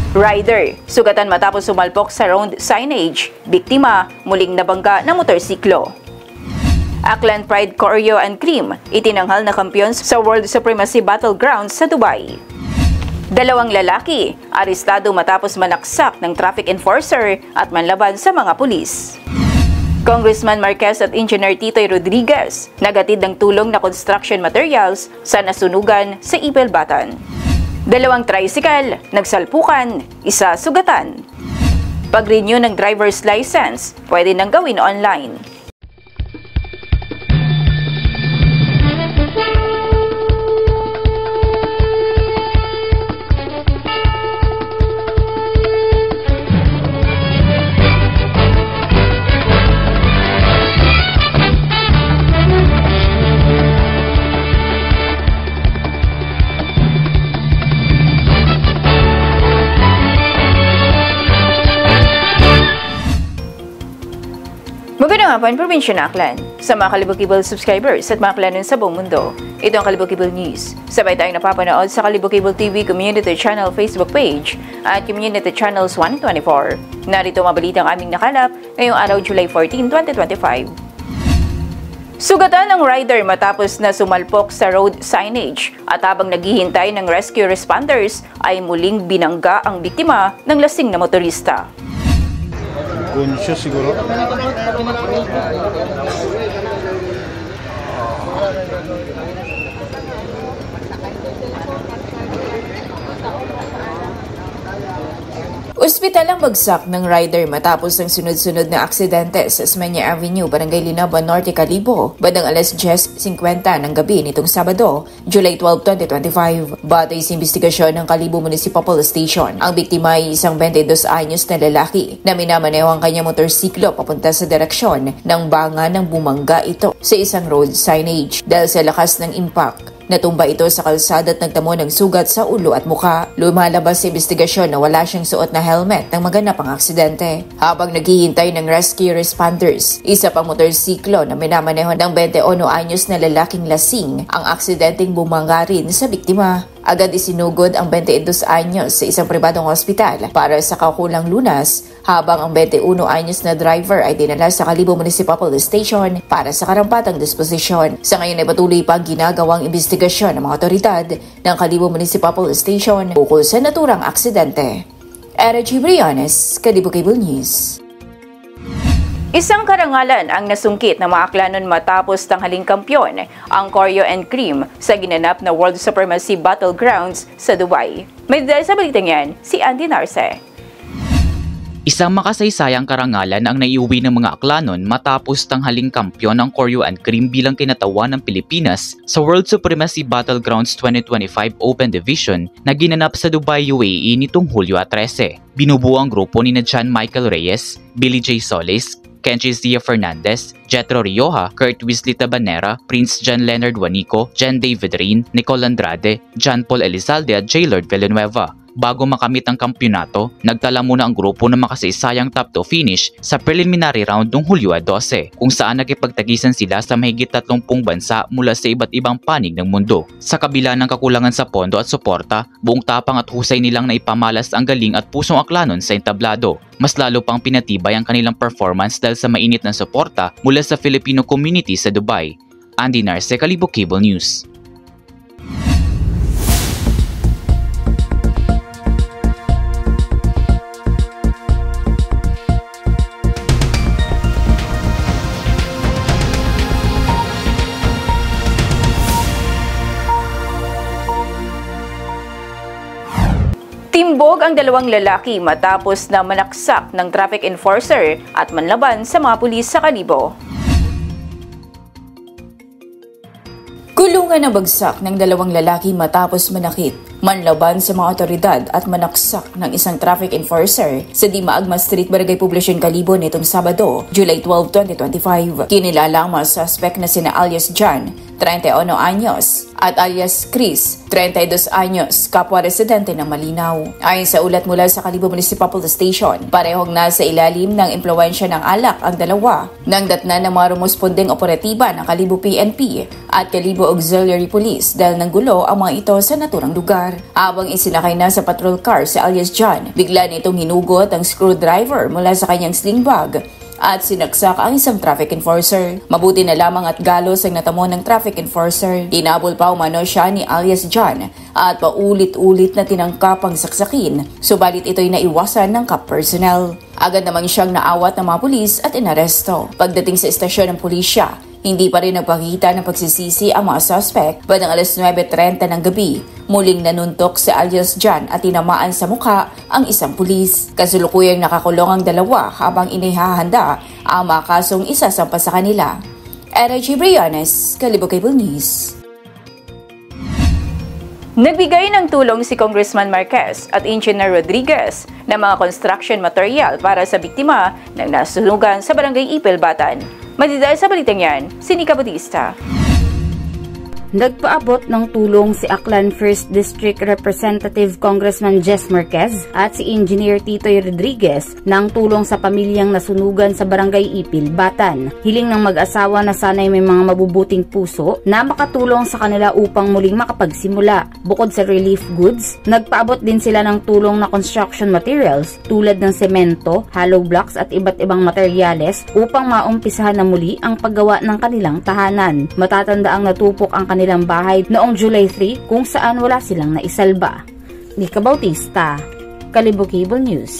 Rider, sugatan matapos sumalpok sa road signage. Biktima, muling nabangga ng motorsiklo. Aklan Pride Choreo and Cream, itinanghal na kampiyon sa World Supremacy Battlegrounds sa Dubai. Dalawang lalaki, arestado matapos manaksak ng traffic enforcer at manlaban sa mga pulis. Congressman Marquez at Engineer Titoy Rodriguez, nagatid ng tulong na construction materials sa nasunugan sa Ipelbatan. Dalawang tricycle, nagsalpukan, isa sugatan. Pag-renew ng driver's license, pwede nang gawin online. Magandang hapon, Probinsya ng Aklan. Sa mga Kalibok-Cable subscribers at mga Aklanon sa buong mundo, ito ang Kalibok-Cable News. Sabay tayong napapanood sa Kalibok-Cable TV Community Channel Facebook page at Community Channels 124. Narito mabalitang aming nakalap ngayong araw, July 14, 2025. Sugatan ng rider matapos na sumalpok sa road signage at habang naghihintay ng rescue responders ay muling binangga ang biktima ng lasing na motorista. Conscious siguro. Ospital ang bagsak ng rider matapos ng sunod-sunod na aksidente sa Esmeña Avenue, Barangay Linaban Norte, Calibo, bandang alas 10:50 ng gabi nitong Sabado, July 12, 2025. Batay sa investigasyon ng Calibo Municipal Police Station, ang biktima ay isang 22 anyos na lalaki na minamaneho ang kanyang motorsiklo papunta sa direksyon ng banga ng bumangga ito sa isang road signage. Dahil sa lakas ng impact, natumba ito sa kalsada at nagtamo ng sugat sa ulo at mukha. Lumalabas sa investigasyon na wala siyang suot na helmet nang maganap ang aksidente. Habang naghihintay ng rescue responders, isa pang motorsiklo na minamaneho ng 21 anyos na lalaking lasing ang aksidenteng bumangga rin sa biktima. Agad isinugod ang 22 anyos sa isang pribadong ospital para sa kakulang lunas, habang ang 21 anyos na driver ay dinala sa Calibo Municipal Police Station para sa karampatang disposisyon. Sa ngayon ay patuloy pang ginagawang investigasyon ng mga otoridad ng Calibo Municipal Police Station ukol sa naturang aksidente. Era G. Briones, Kalibok-Cable News. Isang karangalan ang nasungkit ng mga Aklanon matapos tanghaling kampyon ang Choreo and Cream sa ginanap na World Supremacy Battlegrounds sa Dubai. May dahil sa balitang yan, si Andy Narce. Isang makasaysayang karangalan ang naiuwi ng mga Aklanon matapos tanghaling kampyon ang Choreo and Cream bilang kinatawan ng Pilipinas sa World Supremacy Battlegrounds 2025 Open Division na ginanap sa Dubai, UAE nitong Hulyo 13. Binubuo ang grupo ni John Michael Reyes, Billy J. Solis, Kenchis Dia Fernandez, Jetro Rioja, Kurt Weasley Tabanera, Prince John Leonard Juanico, Jen David Rain, Nicole Andrade, John Paul Elizalde at J. Lord Villanueva. Bago makamit ang kampyonato, nagtala muna ang grupo ng makasaysayang top to finish sa preliminary round noong Hulyo 12, kung saan nakipagtagisan sila sa mahigit 30 bansa mula sa iba't ibang panig ng mundo. Sa kabila ng kakulangan sa pondo at suporta, buong tapang at husay nilang naipamalas ang galing at pusong Aklanon sa entablado. Mas lalo pang pinatibay ang kanilang performance dahil sa mainit na suporta mula sa Filipino community sa Dubai. Andy Narce, Kalibok-Cable News. Timbog ang dalawang lalaki matapos na manaksak ng traffic enforcer at manlaban sa mga pulis sa Calibo. Kulungan na bagsak ng dalawang lalaki matapos manakit, manlaban sa mga otoridad at manaksak ng isang traffic enforcer sa Dimaagma Street, Barangay Poblacion, Calibo nitong Sabado, July 12, 2025. Kinilala ang mga suspect na sina alias John, 31 anyos, at alias Chris, 32 anyos, kapwa residente ng Malinaw. Ayon sa ulat mula sa Calibo Municipal Police Station, parehong nasa ilalim ng impluwensya ng alak ang dalawa. Nang datnan ng mga rumuspondeng operatiba ng Calibo PNP at Calibo Auxiliary Police dahil nanggulo ang mga ito sa naturang lugar. lugar. Habang isinakay na sa patrol car si alias John, bigla nitong hinugot ang screwdriver mula sa kanyang sling bag at sinaksak ang isang traffic enforcer. Mabuti na lamang at galos ang natamo ng traffic enforcer. Hinabol pa umano siya ni alias John at paulit-ulit na tinangkap ang saksakin, subalit ito'y naiwasan ng CAP personnel. Agad namang siyang naawat ng mga pulis at inaresto. Pagdating sa istasyon ng pulisya, hindi pa rin nagpakita ng pagsisisi ang mga suspect. Bandang alas 9:30 ng gabi, muling nanuntok si alias John at tinamaan sa mukha ang isang pulis. Kasulukuyang nakakulong ang dalawa habang inihahanda ang mga kasong isasampa sa kanila. Energy Brianes, Kalibo Cable News. Nagbigay ng tulong si Congressman Marquez at Engineer Rodriguez ng mga construction material para sa biktima ng nasunugan sa Barangay Ipil, Batan. Madidahil sa balitang yan, si Nika Bautista. Nagpaabot ng tulong si Aklan 1st District Representative Congressman Jess Marquez at si Engineer Titoy Rodriguez ng tulong sa pamilyang nasunugan sa Barangay Ipil, Batan. Hiling ng mag-asawa na sanay may mga mabubuting puso na makatulong sa kanila upang muling makapagsimula. Bukod sa relief goods, nagpaabot din sila ng tulong na construction materials tulad ng semento, hollow blocks at iba't ibang materyales upang maumpisahan na muli ang paggawa ng kanilang tahanan. Matatanda ang natupok ang kanilang bahay noong July 3 kung saan wala silang naisalba. Nika Bautista, Kalibo Cable News.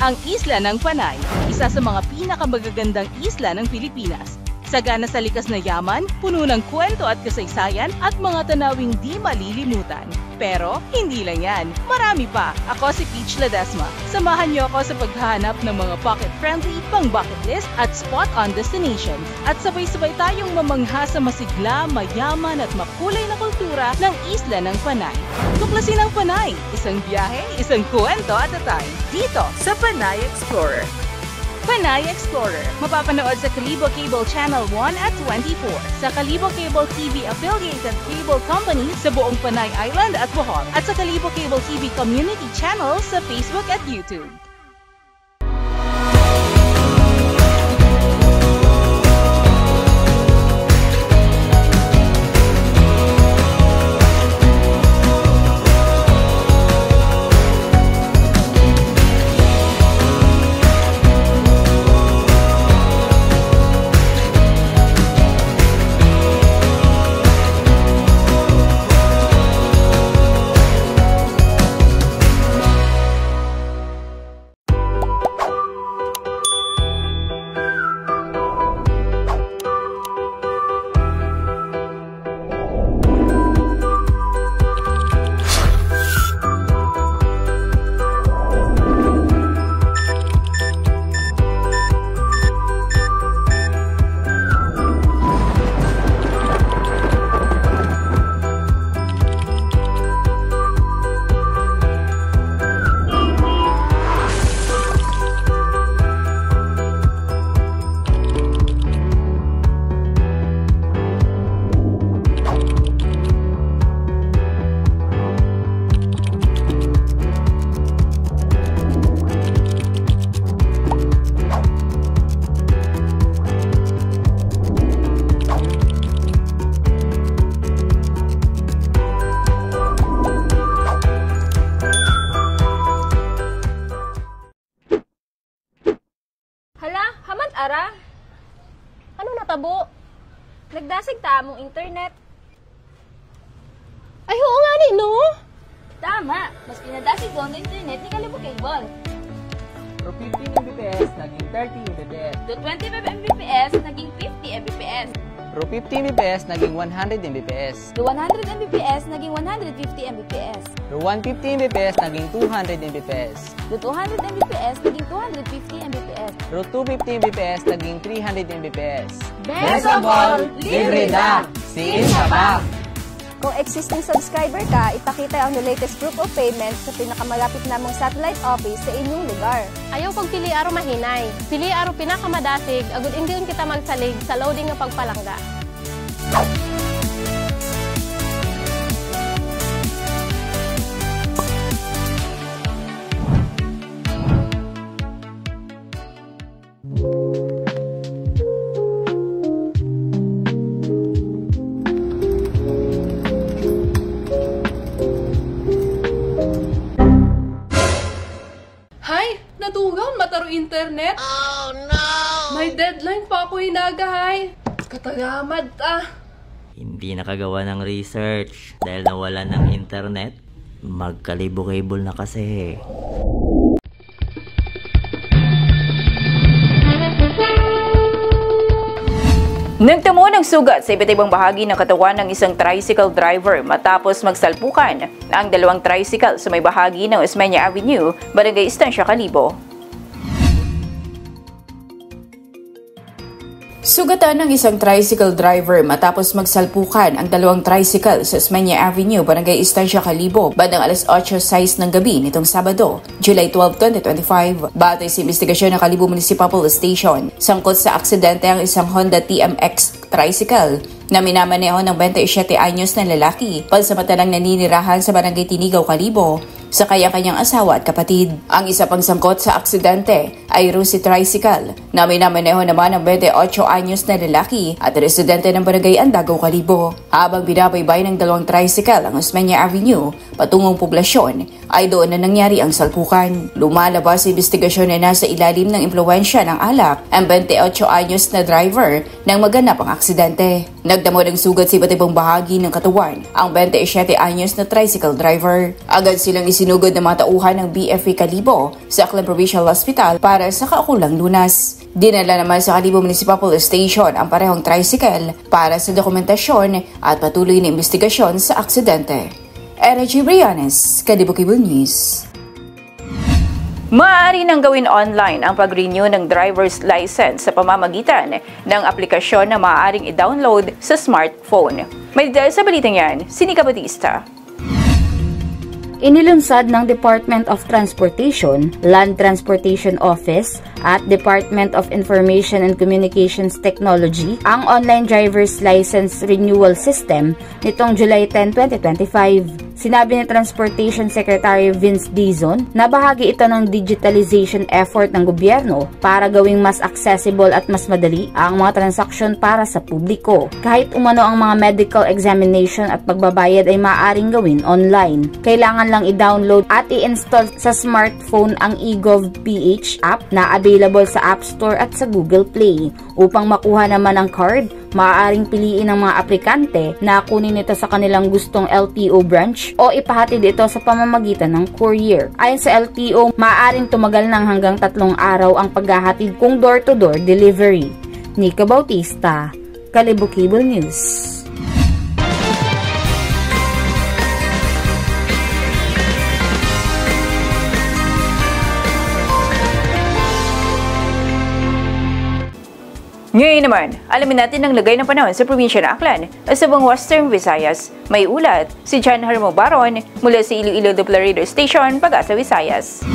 Ang Isla ng Panay, isa sa mga pinakamagagandang isla ng Pilipinas. Sagana sa likas na yaman, puno ng kwento at kasaysayan at mga tanawing di malilimutan. Pero hindi lang yan, marami pa. Ako si Peach Ledesma. Samahan niyo ako sa paghahanap ng mga pocket-friendly, pang-bucket list at spot-on destinations. At sabay-sabay tayong mamangha sa masigla, mayaman at makulay na kultura ng Isla ng Panay. Tuklasin ang Panay, isang biyahe, isang kwento at a time. Dito sa Panay Explorer. Panay Explorer. Mapapanood sa Kalibo Cable Channel 1 at 24, sa Kalibo Cable TV affiliated cable company sa buong Panay Island at Bohol, at sa Kalibo Cable TV Community Channel sa Facebook at YouTube. Ara? Ano natabo? Nagdasig ta mong internet. Ay, oo nga ni, no? Tama, mas pinadasig ko ang internet ni Kalibo Cable. Pro 15 Mbps, naging 30 Mbps. Do 25 Mbps, naging 50 Mbps. Pro 50 Mbps, naging 100 Mbps. Do 100 Mbps, naging 150 Mbps. Pro 150 Mbps, naging 200 Mbps. Do 200 Mbps, naging 250 Mbps. Pro 250 Mbps, naging 300 Mbps. Best of all, libre na! Siin ka pa! Kung existing subscriber ka, ipakita ang the latest proof of payment sa pinakamalapit namong satellite office sa inyong lugar. Ayaw kong pili aro mahinay. Pili aro pinakamadasig, agud indiyon kita magsalig sa loading nga pagpalangga. araw internet? Oh no! May deadline pa ako hinagahay. Katagamad Hindi nakagawa ng research dahil nawala ng internet. Magkalibo-cable na kasi. Nagtamo ng sugat sa iba't ibang bahagi ng katawan ng isang tricycle driver matapos magsalpukan ang dalawang tricycle sa may bahagi ng Osmeña Avenue, Barangay Estancia, Calibo. Sugatan ng isang tricycle driver matapos magsalpukan ang dalawang tricycle sa Osmeña Avenue, Barangay Estancia, Calibo, bandang alas 8:06 ng gabi nitong Sabado, July 12, 2025. Batay sa investigasyon ng Calibo Municipal Police Station, sangkot sa aksidente ang isang Honda TMX tricycle na minamaneho ng 27 anyos na lalaki pansamantalang naninirahan sa Barangay Tinigaw, Calibo, sa kanya-kanyang asawa at kapatid. Ang isa pang sangkot sa aksidente ay Rusi Tricycle na minamaneho naman ng 28 anyos na lalaki at residente ng Barangay Andagaw, Calibo. Habang binabaybay ng dalawang tricycle ang Osmeña Avenue patungong poblasyon, ay doon na nangyari ang salpukan. Lumalabas sa investigasyon na nasa ilalim ng impluwensya ng alak ang 28 anyos na driver nang maganap ang aksidente. Nagdamo ng sugat sa iba't ibang bahagi ng katawan ang 27 anyos na tricycle driver. Agad silang isinugod na mga tauhan ng BFA Calibo sa Aklan Provincial Hospital para sa kaukulang lunas. Dinala naman sa Calibo Municipal Police Station ang parehong tricycle para sa dokumentasyon at patuloy na investigasyon sa aksidente. G. Brianes, Calibo Cable News. Maaari nang gawin online ang pag-renew ng driver's license sa pamamagitan ng aplikasyon na maaaring i-download sa smartphone. May dahil sa balitang yan, si Nika Batista. Inilunsad ng Department of Transportation, Land Transportation Office at Department of Information and Communications Technology ang Online Driver's License Renewal System nitong July 10, 2025. Sinabi ni Transportation Secretary Vince Dizon na bahagi ito ng digitalization effort ng gobyerno para gawing mas accessible at mas madali ang mga transaksyon para sa publiko. Kahit umano ang mga medical examination at pagbabayad ay maaaring gawin online. Kailangan lang i-download at i-install sa smartphone ang eGov.ph app na available sa App Store at sa Google Play. Upang makuha naman ang card, maaaring piliin ng mga aplikante na kunin ito sa kanilang gustong LTO branch o ipahatid ito sa pamamagitan ng courier. Ayon sa LTO, maaaring tumagal ng hanggang 3 araw ang paghahatid kung door-to-door delivery. Nika Bautista, Calibo Cable News. Ngayon naman, alamin natin ang lagay ng panahon sa probinsya ng Aklan at sa buong Western Visayas. May ulat si John Hermo Baron mula sa Iloilo Doppler Radio Station, Pag-asa, Visayas.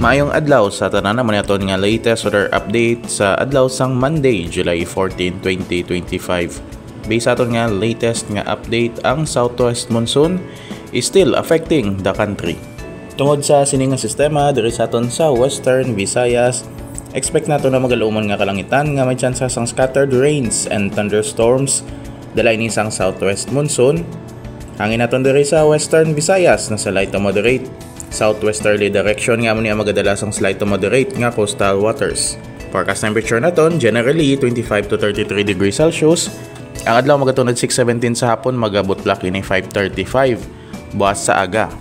Maayong adlaw sa tanan naman naton nga latest weather update sa adlaw sang Monday, July 14, 2025. Based aton nga latest nga update, ang southwest monsoon is still affecting the country. Tungod sa siningang sistema diri sa aton sa Western Visayas, expect nato na magaluman nga kalangitan nga may chance sang scattered rains and thunderstorms dalay ni sang southwest monsoon. Hangin naton diri sa Western Visayas na sa light to moderate southwesterly direction nga muna magadala sang slight to moderate nga coastal waters. Forecast temperature naton generally 25 to 33 degrees Celsius. Ang adlaw magatunod 6:17 sa hapon, magabot black ini 5:35 buwas sa aga.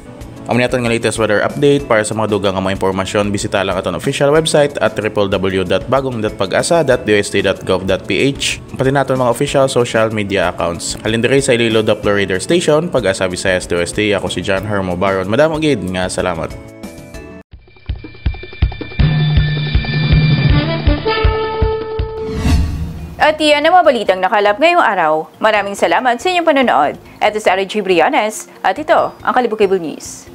Ang natin nga latest weather update. Para sa mga dugang nga mga impormasyon, bisita lang aton official website at www.bagong.pagasa.dust.gov.ph. Pati natin mga official social media accounts. Halin diri sa Iloilo Doppler Radio Station, Pag-asa, Visayas, DOST. Ako si John Hermo Baron. Madam Ogid nga salamat. At yan ang mga balitang nakalap ngayong araw. Maraming salamat sa inyong panonood. Ito si G. Brianes at ito ang Calibo Cable News.